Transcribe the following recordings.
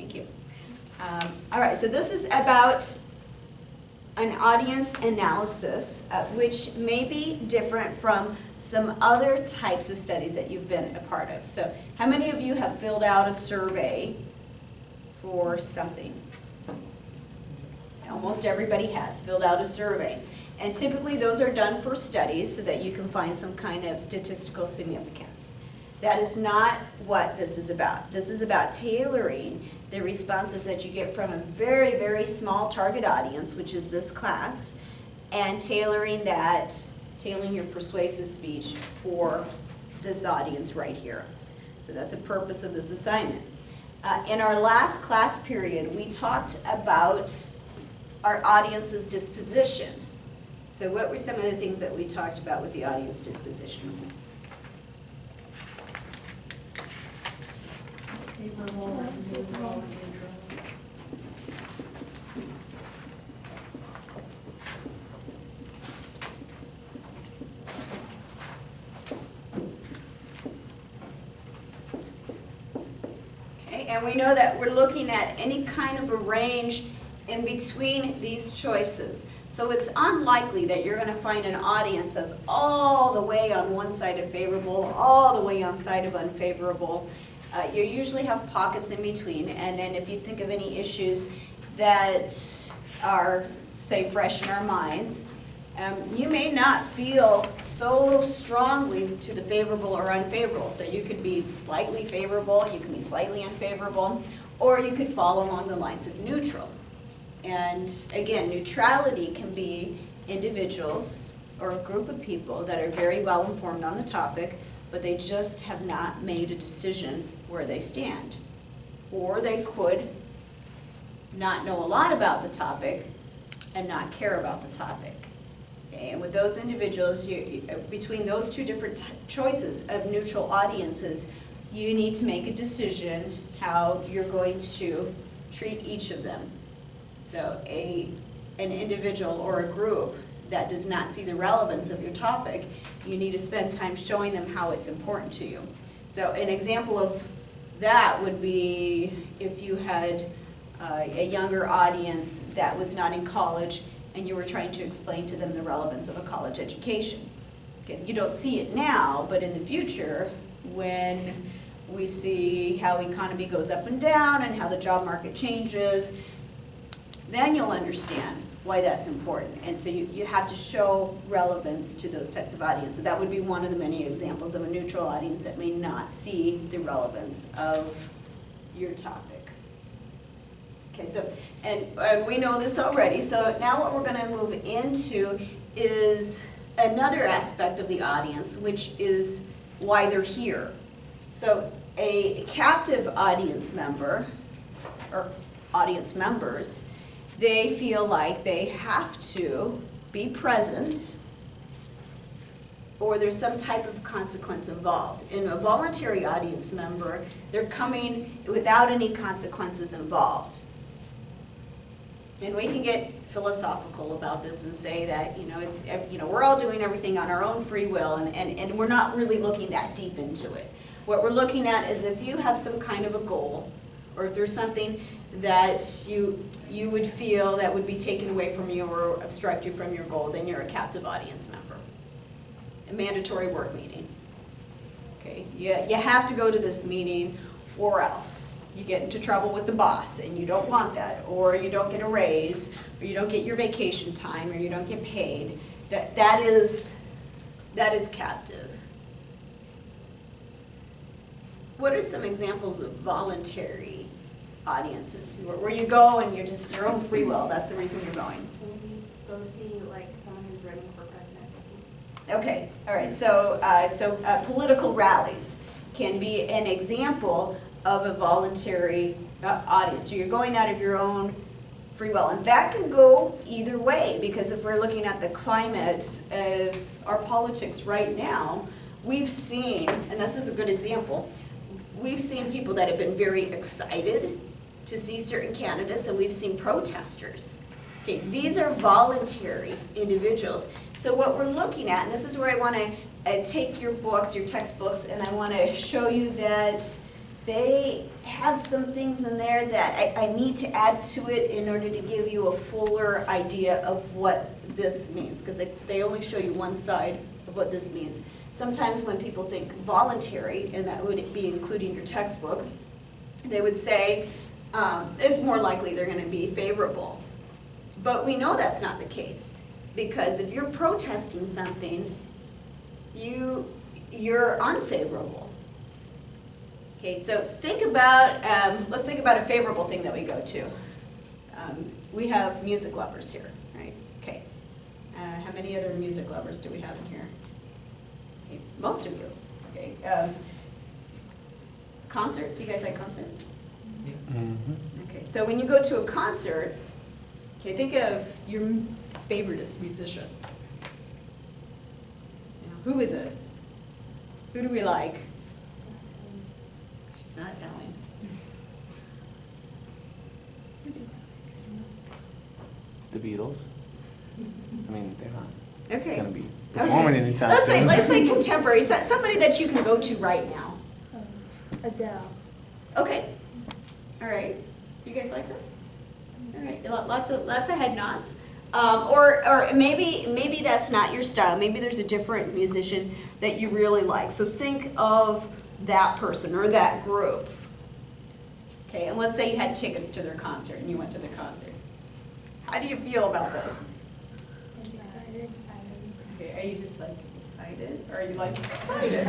Thank you. All right, so this is about an audience analysis, which may be different from some other types of studies that you've been a part of. So how many of you have filled out a survey for something? So almost everybody has filled out a survey. And typically those are done for studies so that you can find some kind of statistical significance. That is not what this is about. This is about tailoring the responses that you get from a very, very small target audience, which is this class, and tailoring your persuasive speech for this audience right here. So that's the purpose of this assignment. In our last class period, we talked about our audience's disposition. So what were some of the things that we talked about with the audience disposition? Favorable and neutral. Okay, and we know that we're looking at any kind of a range in between these choices. So it's unlikely that you're going to find an audience that's all the way on one side of favorable, all the way on side of unfavorable. You usually have pockets in between, and then if you think of any issues that are, say, fresh in our minds, you may not feel so strongly to the favorable or unfavorable. So you could be slightly favorable, you can be slightly unfavorable, or you could fall along the lines of neutral. And again, neutrality can be individuals or a group of people that are very well informed on the topic, but they just have not made a decision where they stand. Or they could not know a lot about the topic and not care about the topic. Okay? And with those individuals, between those two different choices of neutral audiences, you need to make a decision how you're going to treat each of them. So an individual or a group that does not see the relevance of your topic, you need to spend time showing them how it's important to you. So an example of that would be if you had a younger audience that was not in college and you were trying to explain to them the relevance of a college education. Okay, you don't see it now, but in the future, when we see how economy goes up and down and how the job market changes, then you'll understand why that's important. And so you have to show relevance to those types of audiences. So that would be one of the many examples of a neutral audience that may not see the relevance of your topic. Okay, so, and we know this already, so now what we're going to move into is another aspect of the audience, which is why they're here. So a captive audience member, or audience members, they feel like they have to be present or there's some type of consequence involved. In a voluntary audience member, they're coming without any consequences involved. And we can get philosophical about this and say that, it's, we're all doing everything on our own free will and we're not really looking that deep into it. What we're looking at is if you have some kind of a goal, or if there's something that you would feel that would be taken away from you or obstruct you from your goal, then you're a captive audience member. A mandatory work meeting. Okay, you have to go to this meeting or else you get into trouble with the boss and you don't want that, or you don't get a raise, or you don't get your vacation time, or you don't get paid. That is captive. What are some examples of voluntary audiences where you go and you're just your own free will? That's the reason you're going. Maybe go see like someone who's running for presidency. Okay, all right. So political rallies can be an example of a voluntary audience. So you're going out of your own free will, and that can go either way, because if we're looking at the climate of our politics right now, we've seen, and this is a good example, we've seen people that have been very excited to see certain candidates, and we've seen protesters. Okay, these are voluntary individuals. So what we're looking at, and this is where I want to take your books, your textbooks, and I want to show you that they have some things in there that I need to add to it in order to give you a fuller idea of what this means, because they only show you one side of what this means. Sometimes when people think voluntary, and that would be including your textbook, they would say it's more likely they're going to be favorable. But we know that's not the case, because if you're protesting something, you're unfavorable. Okay, so think about, let's think about a favorable thing that we go to. We have music lovers here, right? Okay. How many other music lovers do we have in here? Okay, most of you. Okay. Concerts, you guys like concerts? Okay, so when you go to a concert, okay, think of your favoriteest musician. Who is it? Who do we like? She's not telling. The Beatles. I mean, they're not Okay. going to be performing anytime soon. Let's say contemporary, somebody that you can go to right now. Adele. Okay. All right. You guys like her? All right. Lots of head nods. Or maybe that's not your style. Maybe there's a different musician that you really like. So think of that person or that group. Okay. And let's say you had tickets to their concert and you went to the concert. How do you feel about this? Excited. Okay. Are you just like excited, or are you like excited?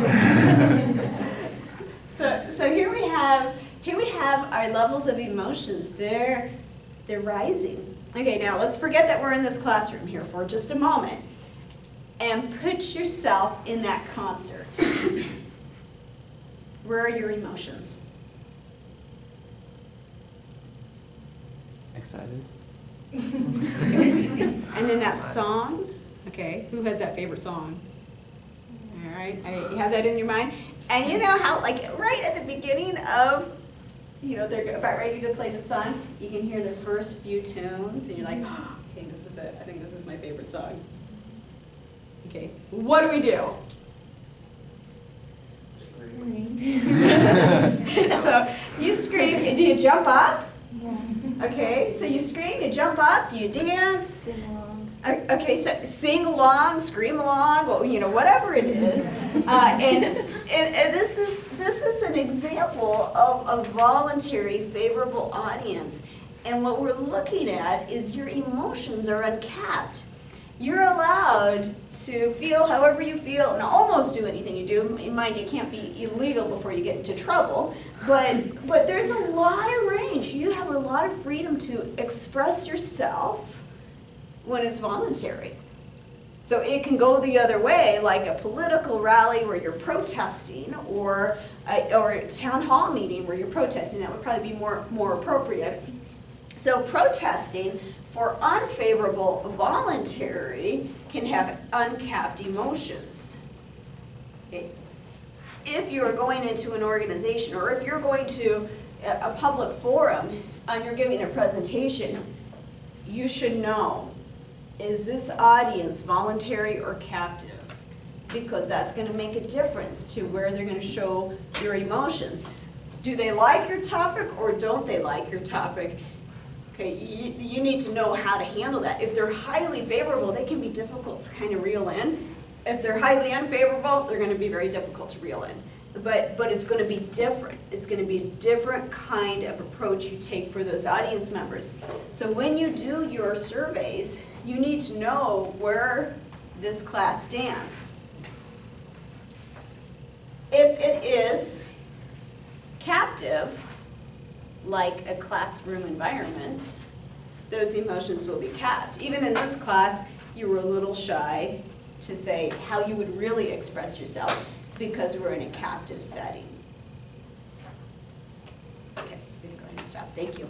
So here we have our levels of emotions. They're rising. Okay, now let's forget that we're in this classroom here for just a moment and put yourself in that concert. Where are your emotions? Excited. And then that song, okay, who has that favorite song? All right, you have that in your mind? And you know how, like, right at the beginning of, they're about ready to play the song, you can hear the first few tunes, and you're like, oh, okay, this is it. I think this is my favorite song. Okay, what do we do? So you scream. Do you jump up? Yeah. Okay, so you scream, you jump up, do you dance? Sing along. Okay, so sing along, scream along, well, whatever it is. And this is an example of a voluntary favorable audience. And what we're looking at is your emotions are uncapped. You're allowed to feel however you feel and almost do anything you do. In mind, you can't be illegal before you get into trouble, but there's a lot of range. You have a lot of freedom to express yourself when it's voluntary. So it can go the other way, like a political rally where you're protesting, or a town hall meeting where you're protesting. That would probably be more appropriate. So protesting for unfavorable voluntary can have uncapped emotions. Okay. If you're going into an organization, or if you're going to a public forum and you're giving a presentation, you should know, is this audience voluntary or captive? Because that's going to make a difference to where they're going to show your emotions. Do they like your topic or don't they like your topic? Okay, you need to know how to handle that. If they're highly favorable, they can be difficult to kind of reel in. If they're highly unfavorable, they're going to be very difficult to reel in. But it's going to be different. It's going to be a different kind of approach you take for those audience members. So when you do your surveys, you need to know where this class stands. If it is captive, like a classroom environment, those emotions will be capped. Even in this class, you were a little shy to say how you would really express yourself because we're in a captive setting. Okay, we can go ahead and stop. Thank you.